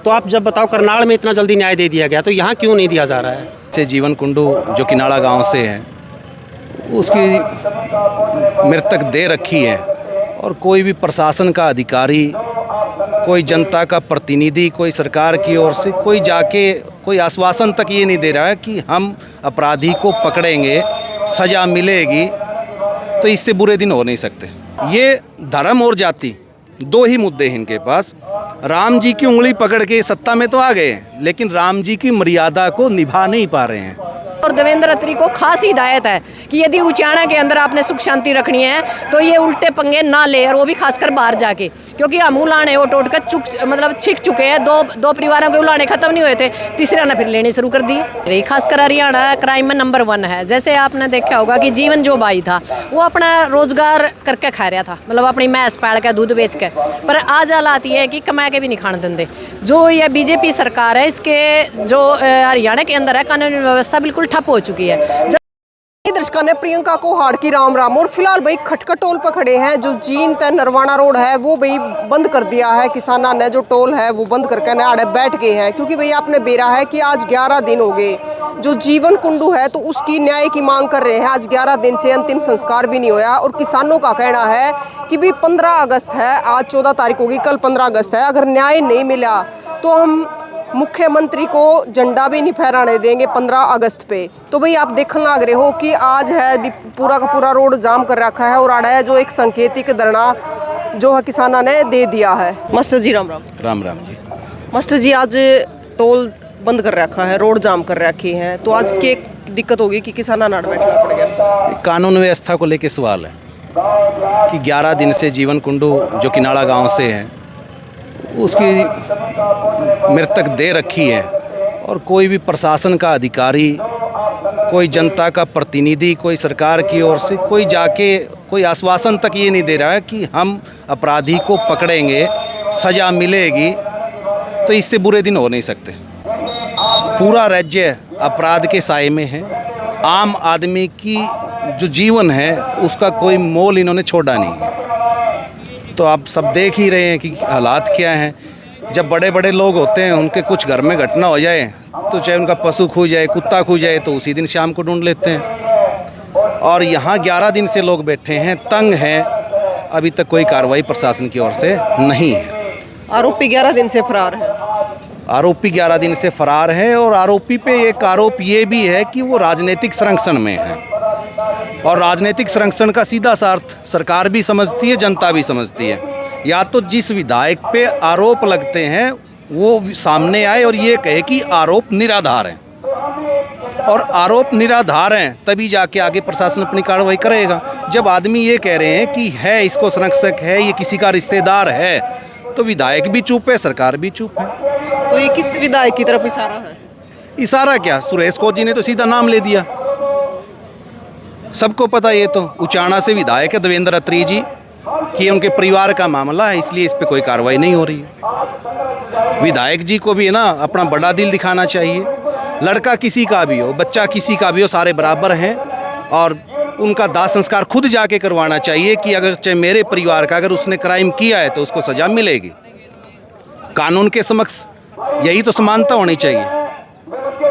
तो आप जब बताओ करनाल में इतना जल्दी न्याय दे दिया गया तो यहाँ क्यों नहीं दिया जा रहा है? से जीवन कुंडू जो किनाड़ा गांव से है, उसकी मृतक दे रखी है और कोई भी प्रशासन का अधिकारी, कोई जनता का प्रतिनिधि, कोई सरकार की ओर से कोई जाके कोई आश्वासन तक ये नहीं दे रहा है कि हम अपराधी को पकड़ेंगे, सज़ा मिलेगी। तो इससे बुरे दिन हो नहीं सकते। ये धर्म और जाति दो ही मुद्दे हैं इनके पास। राम जी की उंगली पकड़ के सत्ता में तो आ गए, लेकिन राम जी की मर्यादा को निभा नहीं पा रहे हैं। और देवेंद्र अत्री को खास हिदायत है कि यदि उचाना के अंदर आपने सुख शांति रखनी है तो ये उल्टे पंगे ना ले, और वो भी खासकर बाहर जाके, क्योंकि हम उलाने वो टोट कर छिक चुके हैं। दो परिवारों के उलाने खत्म नहीं हुए थे, तीसरा ना फिर लेने शुरू कर दिए। खासकर हरियाणा क्राइम में नंबर 1 है। जैसे आपने देखा होगा कि जीवन जो भाई था वो अपना रोजगार करके खा रहा था, मतलब अपनी मैस पाल के दूध बेच के, पर आज हालात ये है कि कमा के भी नहीं खाने देंगे। जो ये बीजेपी सरकार है, इसके जो हरियाणा के अंदर है, कानून व्यवस्था बिल्कुल ठप हो चुकी है। दर्शकों ने प्रियंका को हाड़ की राम राम। और फिलहाल भाई खटका टोल पर खड़े हैं। जो जींद तय नरवाना रोड है वो भाई बंद कर दिया है किसाना ने। जो टोल है वो बंद करके आड़े बैठ गए हैं, क्योंकि भाई आपने बेरा है कि आज 11 दिन हो गए जो जीवन कुंडू है तो उसकी न्याय की मांग कर रहे हैं। आज 11 दिन से अंतिम संस्कार भी नहीं होया, और किसानों का कहना है कि भाई 15 अगस्त है, आज 14 तारीख होगी, कल 15 अगस्त है। अगर न्याय नहीं मिला तो हम मुख्यमंत्री को झंडा भी नहीं फहराने देंगे 15 अगस्त पे। तो भाई आप देखने लग रहे हो कि आज है पूरा का पूरा रोड जाम कर रखा है, और आड़ा है जो एक सांकेतिक धरना जो है किसाना ने दे दिया है। मास्टर जी राम राम। राम राम जी। मास्टर जी, आज टोल बंद कर रखा है, रोड जाम कर रखी है, तो आज क्या दिक्कत होगी कि किसाना नाड़ बैठना पड़ गया? कानून व्यवस्था को लेकर सवाल है कि 11 दिन से जीवन कुंडू जो किनाड़ा गांव से है, उसकी मृतक दे रखी है और कोई भी प्रशासन का अधिकारी, कोई जनता का प्रतिनिधि, कोई सरकार की ओर से कोई जाके कोई आश्वासन तक ये नहीं दे रहा है कि हम अपराधी को पकड़ेंगे, सज़ा मिलेगी। तो इससे बुरे दिन हो नहीं सकते। पूरा राज्य अपराध के साए में है। आम आदमी की जो जीवन है उसका कोई मोल इन्होंने छोड़ा नहीं है। तो आप सब देख ही रहे हैं कि हालात क्या हैं। जब बड़े बड़े लोग होते हैं, उनके कुछ घर में घटना हो जाए तो चाहे उनका पशु खो जाए, कुत्ता खो जाए, तो उसी दिन शाम को ढूंढ लेते हैं। और यहाँ 11 दिन से लोग बैठे हैं, तंग हैं। अभी तक कोई कार्रवाई प्रशासन की ओर से नहीं है। आरोपी 11 दिन से फरार है। आरोपी 11 दिन से फरार है, और आरोपी पे एक आरोप ये भी है कि वो राजनीतिक संरक्षण में है। और राजनीतिक संरक्षण का सीधा सा अर्थ सरकार भी समझती है, जनता भी समझती है। या तो जिस विधायक पे आरोप लगते हैं वो सामने आए और ये कहे कि आरोप निराधार हैं, और आरोप निराधार हैं तभी जाके आगे प्रशासन अपनी कार्रवाई करेगा। जब आदमी ये कह रहे हैं कि है इसको संरक्षक है, ये किसी का रिश्तेदार है, तो विधायक भी चुप है, सरकार भी चुप है। तो ये किस विधायक की तरफ इशारा है? इशारा क्या, सुरेश कोजी ने तो सीधा नाम ले दिया, सबको पता। ये तो उचाना से विधायक है देवेंद्र अत्री जी, कि उनके परिवार का मामला है, इसलिए इस पे कोई कार्रवाई नहीं हो रही है। विधायक जी को भी है ना अपना बड़ा दिल दिखाना चाहिए। लड़का किसी का भी हो, बच्चा किसी का भी हो, सारे बराबर हैं, और उनका दाह संस्कार खुद जाके करवाना चाहिए कि अगर चाहे मेरे परिवार का अगर उसने क्राइम किया है तो उसको सज़ा मिलेगी। कानून के समक्ष यही तो समानता होनी चाहिए।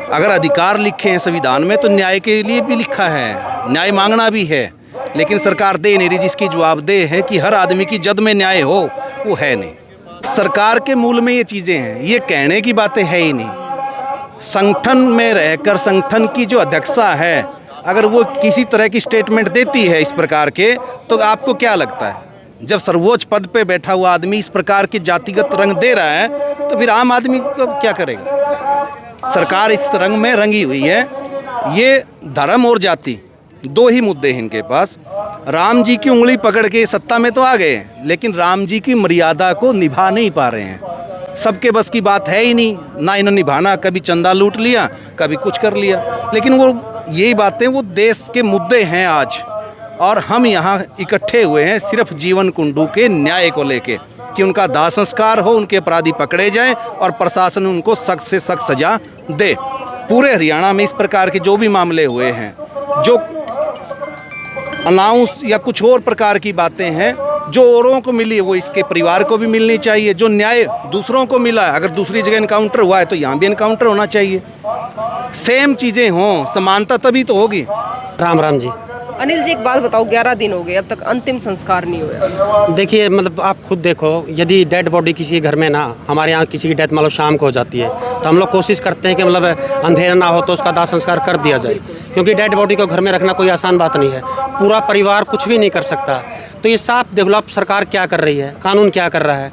अगर अधिकार लिखे हैं संविधान में तो न्याय के लिए भी लिखा है, न्याय मांगना भी है, लेकिन सरकार दे नहीं रही। जिसकी जवाबदेह है कि हर आदमी की जद में न्याय हो, वो है नहीं। सरकार के मूल में ये चीज़ें हैं, ये कहने की बातें है ही नहीं। संगठन में रहकर संगठन की जो अध्यक्षा है, अगर वो किसी तरह की स्टेटमेंट देती है इस प्रकार के, तो आपको क्या लगता है जब सर्वोच्च पद पे बैठा हुआ आदमी इस प्रकार के जातिगत रंग दे रहा है तो फिर आम आदमी को क्या करेगा? सरकार इस रंग में रंगी हुई है। ये धर्म और जाति दो ही मुद्दे हैं इनके पास। राम जी की उंगली पकड़ के सत्ता में तो आ गए, लेकिन राम जी की मर्यादा को निभा नहीं पा रहे हैं। सबके बस की बात है ही नहीं, ना इन्होंने निभाना। कभी चंदा लूट लिया, कभी कुछ कर लिया, लेकिन वो यही बातें वो देश के मुद्दे हैं आज। और हम यहाँ इकट्ठे हुए हैं सिर्फ जीवन कुंडू के न्याय को लेके, कि उनका दाह संस्कार हो, उनके अपराधी पकड़े जाएं और प्रशासन उनको सख्त से सख्त सजा दे। पूरे हरियाणा में इस प्रकार के जो भी मामले हुए हैं, जो अनाउंस या कुछ और प्रकार की बातें हैं, जो औरों को मिली वो इसके परिवार को भी मिलनी चाहिए। जो न्याय दूसरों को मिला है, अगर दूसरी जगह इनकाउंटर हुआ है तो यहाँ भी इनकाउंटर होना चाहिए। सेम चीज़ें हों, समानता तभी तो होगी। राम राम जी। अनिल जी, एक बात बताओ, 11 दिन हो गए अब तक अंतिम संस्कार नहीं हुआ। देखिए मतलब आप खुद देखो, यदि डेड बॉडी किसी घर में ना, हमारे यहाँ किसी की डेथ मतलब शाम को हो जाती है, तो हम लोग कोशिश करते हैं कि मतलब अंधेरा ना हो तो उसका दाह संस्कार कर दिया जाए, क्योंकि डेड बॉडी को घर में रखना कोई आसान बात नहीं है। पूरा परिवार कुछ भी नहीं कर सकता। तो ये साफ देख लो आप सरकार क्या कर रही है, कानून क्या कर रहा है।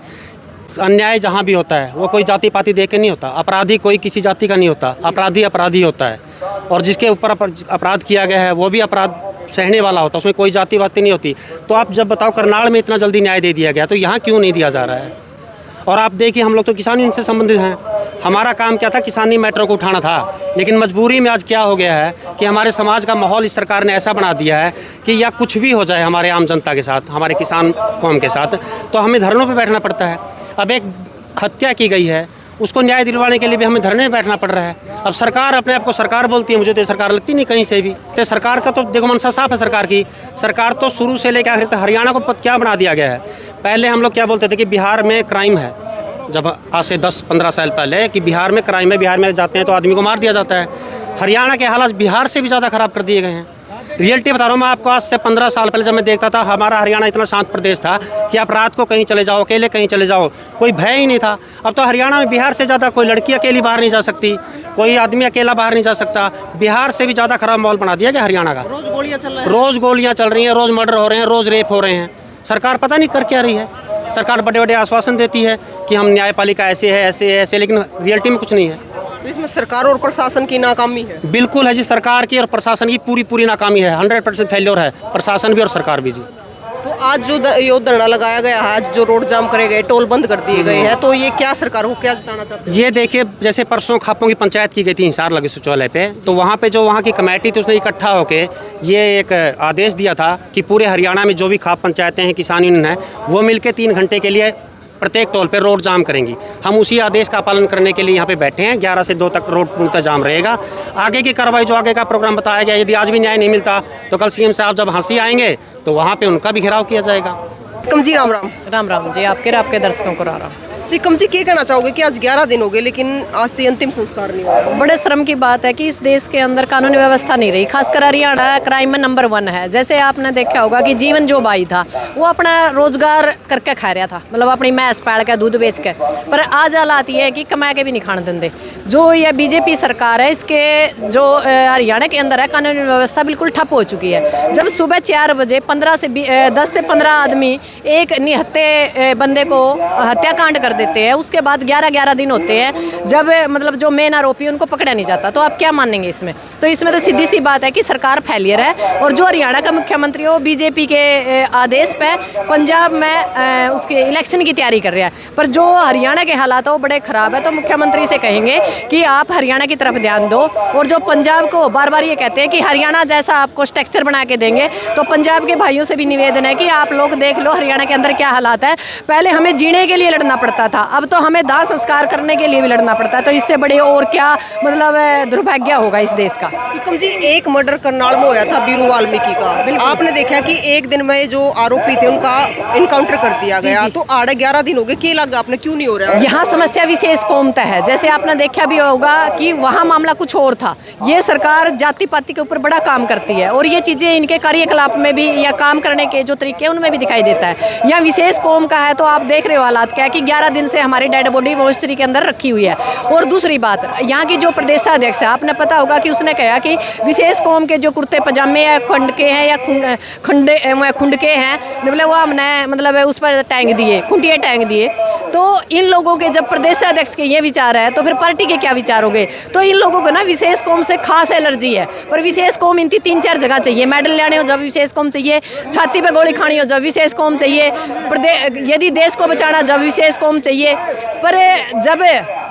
अन्याय जहाँ भी होता है वो कोई जाति पाति देख के नहीं होता। अपराधी कोई किसी जाति का नहीं होता, अपराधी अपराधी होता है। और जिसके ऊपर अपराध किया गया है वो भी अपराध सहने वाला होता है, उसमें कोई जाति वाति नहीं होती। तो आप जब बताओ करनाल में इतना जल्दी न्याय दे दिया गया तो यहाँ क्यों नहीं दिया जा रहा है। और आप देखिए हम लोग तो किसान यूनियन से संबंधित हैं, हमारा काम क्या था, किसानी मैटरों को उठाना था। लेकिन मजबूरी में आज क्या हो गया है कि हमारे समाज का माहौल इस सरकार ने ऐसा बना दिया है कि या कुछ भी हो जाए हमारे आम जनता के साथ, हमारे किसान कौम के साथ, तो हमें धरनों पर बैठना पड़ता है। अब एक हत्या की गई है, उसको न्याय दिलवाने के लिए भी हमें धरने में बैठना पड़ रहा है। अब सरकार अपने आप को सरकार बोलती है, मुझे तो सरकार लगती नहीं कहीं से भी। तो सरकार का तो देखो मनसा साफ है सरकार की। सरकार तो शुरू से लेकर आखिर तक हरियाणा को क्या बना दिया गया है। पहले हम लोग क्या बोलते थे कि बिहार में क्राइम है, जब आज से 10-15 साल पहले, कि बिहार में क्राइम है, बिहार में जाते हैं तो आदमी को मार दिया जाता है। हरियाणा के हालात बिहार से भी ज़्यादा ख़राब कर दिए गए हैं। रियलिटी बता रहा हूँ मैं आपको, आज से 15 साल पहले जब मैं देखता था, हमारा हरियाणा इतना शांत प्रदेश था कि आप रात को कहीं चले जाओ, अकेले कहीं चले जाओ, कोई भय ही नहीं था। अब तो हरियाणा में बिहार से ज़्यादा, कोई लड़की अकेली बाहर नहीं जा सकती, कोई आदमी अकेला बाहर नहीं जा सकता। बिहार से भी ज़्यादा खराब माहौल बना दिया गया हरियाणा का। रोज गोलियां चल रही हैं, रोज़ गोलियाँ चल रही हैं, रोज़ मर्डर हो रहे हैं, रोज़ रेप हो रहे हैं। सरकार पता नहीं कर क्या रही है। सरकार बड़े बड़े आश्वासन देती है कि हम न्यायपालिका ऐसे है ऐसे है ऐसे, लेकिन रियलिटी में कुछ नहीं है। तो इसमें सरकार और प्रशासन की नाकामी है। बिल्कुल है जी, सरकार की और प्रशासन की पूरी नाकामी है। 100% फेल्योर है, प्रशासन भी और सरकार भी जी। तो आज जो ये धरना लगाया गया है, आज जो रोड जाम करे गए, टोल बंद कर दिए गए हैं, तो ये क्या सरकार को क्या जताना चाहते हैं? ये देखिए, जैसे परसों खापों की पंचायत की गई थी हिसार लगे सचिवालय पे, तो वहाँ पे जो वहाँ की कमेटी थी उसने इकट्ठा होके ये एक आदेश दिया था कि पूरे हरियाणा में जो भी खाप पंचायतें हैं, किसान यूनियन है, वो मिलकर 3 घंटे के लिए प्रत्येक टोल पे रोड जाम करेंगी। हम उसी आदेश का पालन करने के लिए यहाँ पे बैठे हैं। 11 से 2 तक रोड पूर्णतः जाम रहेगा। आगे की कार्रवाई, जो आगे का प्रोग्राम बताया गया, यदि आज भी न्याय नहीं मिलता तो कल सीएम साहब जब हंसी आएंगे तो वहाँ पे उनका भी घेराव किया जाएगा। सिकम जी राम राम। राम राम जी, आपके दर्शकों को राम राम। सिकम जी, क्या कहना चाहोगे कि आज 11 दिन हो गए लेकिन आज तक अंतिम संस्कार नहीं हुआ? बड़े शर्म की बात है कि इस देश के अंदर कानूनी व्यवस्था नहीं रही। खासकर हरियाणा क्राइम में नंबर 1 है। जैसे आपने देखा होगा कि जीवन जो बाई था वो अपना रोजगार करके खा रहा था, मतलब अपनी मैस पाल के दूध बेच के। पर आज हालात ये है कि कमा के भी नहीं खाने देंगे। जो ये बीजेपी सरकार है, इसके जो हरियाणा के अंदर है, कानूनी व्यवस्था बिल्कुल ठप हो चुकी है। जब सुबह 4 बजे 10 से 15 आदमी एक निहत्ते बंदे को हत्याकांड कर देते हैं, उसके बाद 11 दिन होते हैं जब मतलब जो मेन आरोपी उनको पकड़ा नहीं जाता, तो आप क्या मानेंगे इसमें? तो इसमें तो सीधी सी बात है कि सरकार फेलियर है। और जो हरियाणा का मुख्यमंत्री है वो बीजेपी के आदेश पे पंजाब में उसके इलेक्शन की तैयारी कर रहा है। पर जो हरियाणा के हालात है वो बड़े ख़राब है। तो मुख्यमंत्री से कहेंगे कि आप हरियाणा की तरफ ध्यान दो। और जो पंजाब को बार बार ये कहते हैं कि हरियाणा जैसा आपको स्ट्रक्चर बना के देंगे, तो पंजाब के भाइयों से भी निवेदन है कि आप लोग देख लो हरियाणा के अंदर क्या हालात है। पहले हमें जीने के लिए लड़ना पड़ता था, अब तो हमें दाह संस्कार करने के लिए भी लड़ना पड़ता है। तो इससे बड़े और क्या मतलब दुर्भाग्य होगा इस देश का। सिकम जी, एक मर्डर करनाल में हुआ था बीरू वाल्मीकि का। आपने देखा कि एक दिन में जो आरोपी थे उनका इनकाउंटर कर दिया गया, तो 11 दिन हो गए, क्या लगा आपने, क्यों नहीं हो रहा? यहाँ समस्या विशेष कौमता है। जैसे आपने देखा भी होगा कि वहाँ मामला कुछ और था। ये सरकार जाति पाति के ऊपर बड़ा काम करती है और ये चीज़ें इनके कार्यकलाप में भी या काम करने के जो तरीके उनमें भी दिखाई देता है। यहाँ विशेष कौम का है, तो आप देख रहे हो हालात क्या है कि 11 दिन से हमारी डेड बॉडी मोर्चरी के अंदर रखी हुई है। और दूसरी बात, यहाँ की जो प्रदेशाध्यक्ष है, आपने पता होगा कि उसने कहा कि विशेष कौम के जो कुर्ते पजामे या खंडके हैं या खुंडके हैं, मतलब वो हमने मतलब उस पर टैंक दिए, खुंटिए टैंक दिए। तो इन लोगों के जब प्रदेशाध्यक्ष के ये विचार है तो फिर पार्टी के क्या विचार होंगे? तो इन लोगों को ना विशेष कौम से खास एलर्जी है। पर विशेष कौम इनकी 3-4 जगह चाहिए। मेडल लेने हो जब विशेष कौम चाहिए, छाती पे गोली खानी हो जब विशेष कौम चाहिए, यदि देश को बचाना जब विशेष कौम चाहिए। पर जब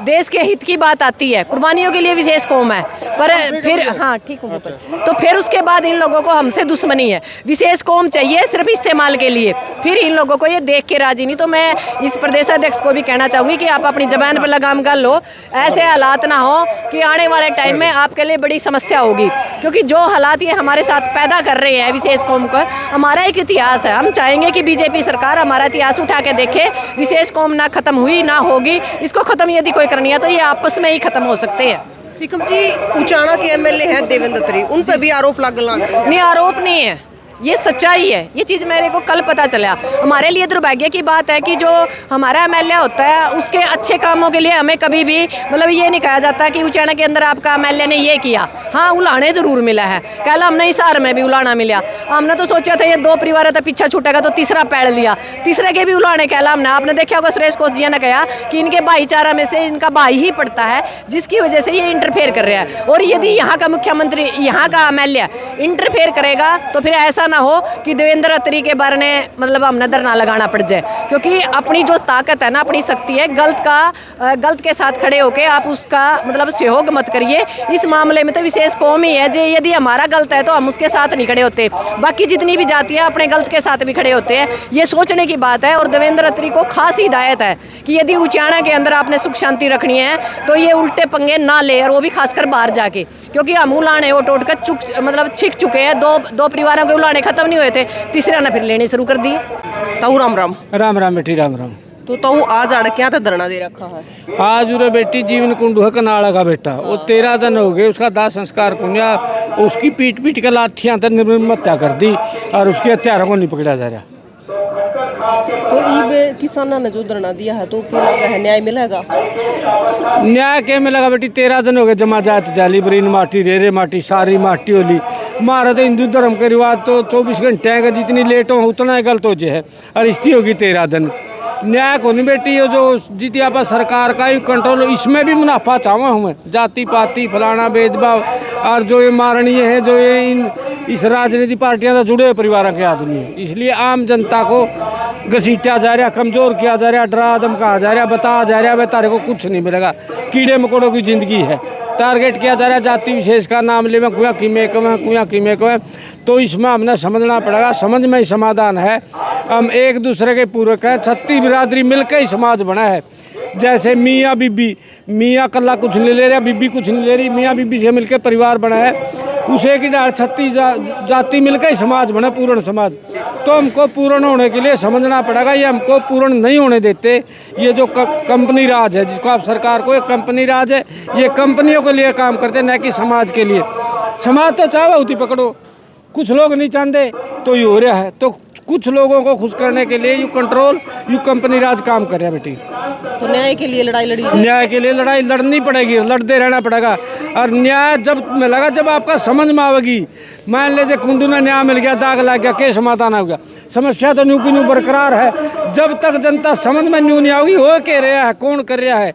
देश के हित की बात आती है, कुर्बानियों के लिए विशेष कौम है, पर फिर हाँ ठीक हूँ ऊपर, तो फिर उसके बाद इन लोगों को हमसे दुश्मनी है। विशेष कौम चाहिए सिर्फ इस्तेमाल के लिए, फिर इन लोगों को ये देख के राजी नहीं। तो मैं इस प्रदेशाध्यक्ष को भी कहना चाहूँगी कि आप अपनी जबान पर लगाम कर लो, ऐसे हालात ना हो कि आने वाले टाइम में आपके लिए बड़ी समस्या होगी, क्योंकि जो हालात ये हमारे साथ पैदा कर रहे हैं विशेष कौम का, हमारा एक इतिहास है। हम चाहेंगे कि बीजेपी सरकार हमारा इतिहास उठा के देखे, विशेष कौम ना खत्म हुई ना होगी, इसको खत्म यदि कोई करनी है तो ये आपस में ही खत्म हो सकते हैं। सिकम जी, उचाना के एमएलए हैं देवेंद्र त्री, उन पर भी आरोप लग रहे हैं। नहीं, आरोप नहीं है, ये सच्चाई है। ये चीज़ मेरे को कल पता चला। हमारे लिए दुर्भाग्य की बात है कि जो हमारा एमएलए होता है उसके अच्छे कामों के लिए हमें कभी भी मतलब ये नहीं कहा जाता कि उचाना के अंदर आपका एमएलए ने ये किया। हाँ, उलाने ज़रूर मिला है, कल हमने हिसार में भी उलाना मिला। हमने तो सोचा था ये 2 परिवार तो पीछा छूटेगा, तो तीसरा पैड़ लिया, तीसरे के भी उलाने कहला हमने। आपने देखा होगा सुरेश कोच जी ने कहा कि इनके भाईचारा में से इनका भाई ही पड़ता है, जिसकी वजह से ये इंटरफेयर कर रहा है। और यदि यहाँ का मुख्यमंत्री, यहाँ का एमएलए इंटरफेयर करेगा तो फिर ऐसा ना हो कि देवेंद्र अत्री के बारे में मतलब हमने धरना लगाना पड़ जाए, क्योंकि अपनी जो ताकत है ना, अपनी शक्ति है, गलत के साथ खड़े होके आप उसका मतलब सहयोग मत करिए। इस मामले में तो विशेष कौम ही है जो यदि हमारा गलत है तो हम उसके साथ नहीं खड़े होते, बाकी जितनी भी जातियाँ अपने गलत के साथ भी खड़े होते हैं। ये सोचने की बात है। और देवेंद्र अत्री को खास हिदायत है कि यदि उचाना के अंदर आपने सुख शांति रखनी है तो ये उल्टे पंगे ना ले, और वो भी खासकर बाहर जाके, क्योंकि हम उलाने वो टोट कर मतलब छिक चुके हैं। दो परिवारों के उलाने खत्म नहीं हुए थे, तीसरा ना फिर लेने शुरू कर दिए। ताऊ राम राम। राम राम बेटी राम राम। तो ताऊ आज आड़ क्या था धरना दे रखा है? आज उरे बेटी जीवन कुंडू है कनाड़ा का बेटा, वो 13 दिन हो गए उसका दाह संस्कार कुन्या, उसकी पीट पीट के लाठियां तक निर्मम हत्या कर दी और उसके हत्यारों को नहीं पकड़ा जा रहा। तो ये किसानों ने जो धरना दिया है तो क्या लगा है, न्याय मिलेगा? न्याय क्या मिलेगा बेटी? 13 दिन हो गए जमा जात जाली बरीन माटी रेरे माटी सारी माटी होली। हमारा तो हिंदू धर्म के रिवाज तो 24 घंटे है, जितनी लेट हो उतना ही गलत हो जाए, और इसकी होगी 13 दिन। न्याय को नहीं बेटी, ये जो जीती आप सरकार का ही कंट्रोल, इसमें भी मुनाफा चाहूँ हमें, जाति पाति फलाना भेदभाव, और जो ये मारणीय है, जो ये इस राजनीति पार्टियां से जुड़े हुए परिवारों के आदमी है, इसलिए आम जनता को घसीटा जा रहा, कमज़ोर किया जा रहा, डरा धमकाया जा रहा, बताया जा रहा है तारे को कुछ नहीं मिलेगा, कीड़े मकोड़ों की ज़िंदगी है, टारगेट किया जा रहा है जाति विशेष का नाम ले में कुआ कीमे को है, कुआ कीमे को है। तो इसमें हमने समझना पड़ेगा, समझ में ही समाधान है। हम एक दूसरे के पूरक हैं, 36 बिरादरी मिलकर ही समाज बना है। जैसे मियाँ बीबी, मियाँ कल्ला कुछ नहीं ले रहा, बीबी कुछ नहीं ले रही, मियाँ बीबी से मिलकर परिवार बना है, उसे की डाल 36 जाति मिलकर ही समाज बना, पूर्ण समाज। तो हमको पूर्ण होने के लिए समझना पड़ेगा, ये हमको पूर्ण नहीं होने देते। ये जो कंपनी राज है, जिसको आप सरकार को, एक कंपनी राज है, ये कंपनियों के लिए काम करते हैं, न कि समाज के लिए। समाज तो चाहे उसी पकड़ो, कुछ लोग नहीं चाहते तो ये हो रहा है। तो कुछ लोगों को खुश करने के लिए यू कंट्रोल, यू कंपनी राज काम कर रहा है बेटी। तो न्याय के लिए लड़ाई लड़ी, न्याय के लिए लड़ाई लड़नी पड़ेगी, लड़ते रहना पड़ेगा। और न्याय जब मिलेगा, जब आपका समझ में आवेगी। मान लीजिए कुंडू ने न्याय मिल गया, दाग लग गया, के समाधान हो गया, समस्या तो न्यू की न्यू बरकरार है। जब तक जनता समझ में न्यू नहीं आओगी, हो के रहा है, कौन कर रहा है,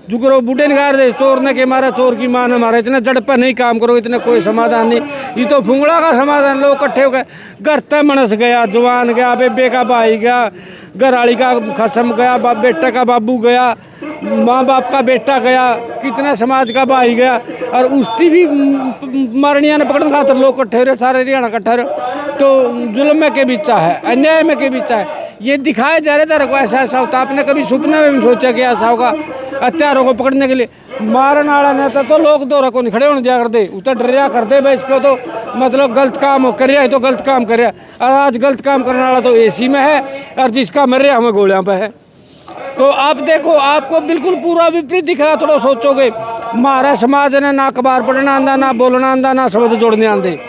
जुगरो बूढ़े निगार दे, चोर ने के मारा, चोर की माँ ने मारा, इतने जड़ पर नहीं काम करो, इतने कोई समाधान नहीं। ये तो फुंगड़ा का समाधान, लोग इकट्ठे हो गए, घर तक मनस गया, जवान गया, बेबे का भाई गया, घरवाली का खसम गया, बेटा का बाबू गया, माँ बाप का बेटा गया, कितना समाज का भाई गया, और उसकी भी मारनिया ने पकड़ खातर लोग इकट्ठे हो रहे, सारे हरियाणा इकट्ठा रहे। तो जुल्म के बीचा है, अन्याय में के बीचा है, ये दिखाया जा रहा था ऐसा ऐसा होता। आपने कभी सपने में भी सोचा कि ऐसा होगा? हत्यारों को पकड़ने के लिए मारन वाला नेता तो लोग दो को नहीं खड़े होने दिया करते, उतर डरिया करते भाई, इसको तो मतलब गलत काम कर रहा है, तो गलत काम कर रहा है। और आज गलत काम करने वाला तो एसी में है, और जिसका मर रहा हमें गोलियां पे है। तो आप देखो, आपको बिल्कुल पूरा विपरीत दिख रहा। थोड़ा सोचोगे, हमारा समाज ने ना अखबार पढ़ना आंदा, ना बोलना आंदा, ना शब्द जोड़ने आंदे।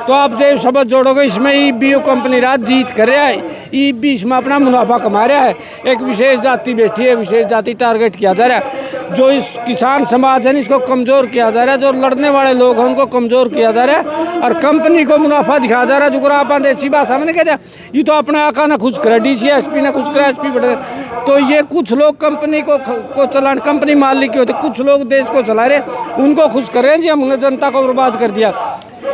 तो आप जब शब्द जोड़ोगे, इसमें ई बी कंपनी रात जीत कर रहा है, ई बी इसमें अपना मुनाफा कमा रहा है। एक विशेष जाति बैठी है, विशेष जाति टारगेट किया जा रहा है। जो इस किसान समाज है, इसको कमज़ोर किया जा रहा है। जो लड़ने वाले लोग हैं, उनको कमज़ोर किया जा रहा है, और कंपनी को मुनाफा दिखाया जा रहा है। जो आप देसी भाषा में नहीं कहते, ये तो अपने आका ने खुश करा, DCSP ने खुश करा, SP बढ़। तो ये कुछ लोग कंपनी को चलाने, कंपनी मालिक के होते, कुछ लोग देश को चला रहे, उनको खुश कर रहे हैं जी, हमने जनता को बर्बाद कर दिया।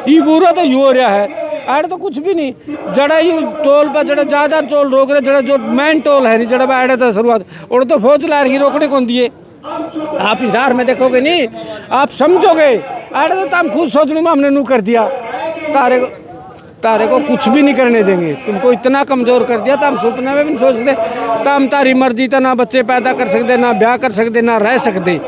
ये बुरा तो यू हो रहा है, आड़ तो कुछ भी नहीं। जड़ा यू टोल पर जड़ा ज़्यादा टोल रोक रहे, जड़ा जो मेन टोल है नहीं, जड़ा आड़े तो शुरुआत और तो फौज ला रही रोकने कौन दिए, आप इजहार में देखोगे नहीं, आप समझोगे अरे तो हम खुद सोचने में हमने नू कर दिया, तारे को कुछ भी नहीं करने देंगे। तुमको इतना कमज़ोर कर दिया तो हम सपने में भी नहीं सोचते। तो हम तारी मर्जी तो ना बच्चे पैदा कर सकते, ना ब्याह कर सकते, ना रह सकते।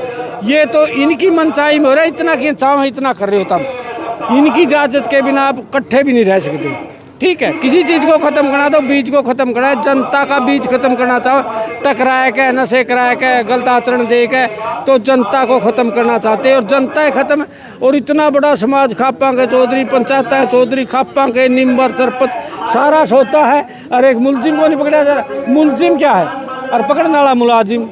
ये तो इनकी मनचाही में हो रहा है। इतना कि चाव इतना कर रहे हो तुम, इनकी इजाज़त के बिना आप इकट्ठे भी नहीं रह सकते। ठीक है, किसी चीज़ को ख़त्म करना तो बीज को ख़त्म करना है। जनता का बीज ख़त्म करना चाहो, टकराए के, नशे कराए के, गलत आचरण दे के, तो जनता को ख़त्म करना चाहते हैं। और जनता है ख़त्म है। और इतना बड़ा समाज, खापा के चौधरी, पंचायत चौधरी, खापा के निम्बर, सरपंच सारा सोता है। और एक मुलजिम को नहीं पकड़ा जा रहा। मुलजिम क्या है और पकड़ने वाला मुलाजिम।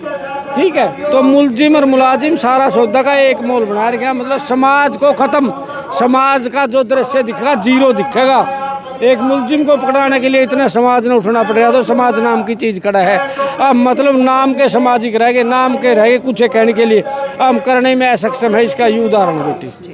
ठीक है, तो मुलजिम और मुलाजिम सारा सौदा का एक मोल बना रखा। मतलब समाज को ख़त्म, समाज का जो दृश्य दिखेगा जीरो दिखेगा। एक मुलजिम को पकड़ाने के लिए इतना समाज ने उठना पड़ रहा। तो समाज नाम की चीज़ खड़ा है। अब मतलब नाम के सामाजिक रह गए, नाम के रह गए कुछ कहने के लिए, हम करने में असक्षम है। इसका ये उदाहरण है बेटी।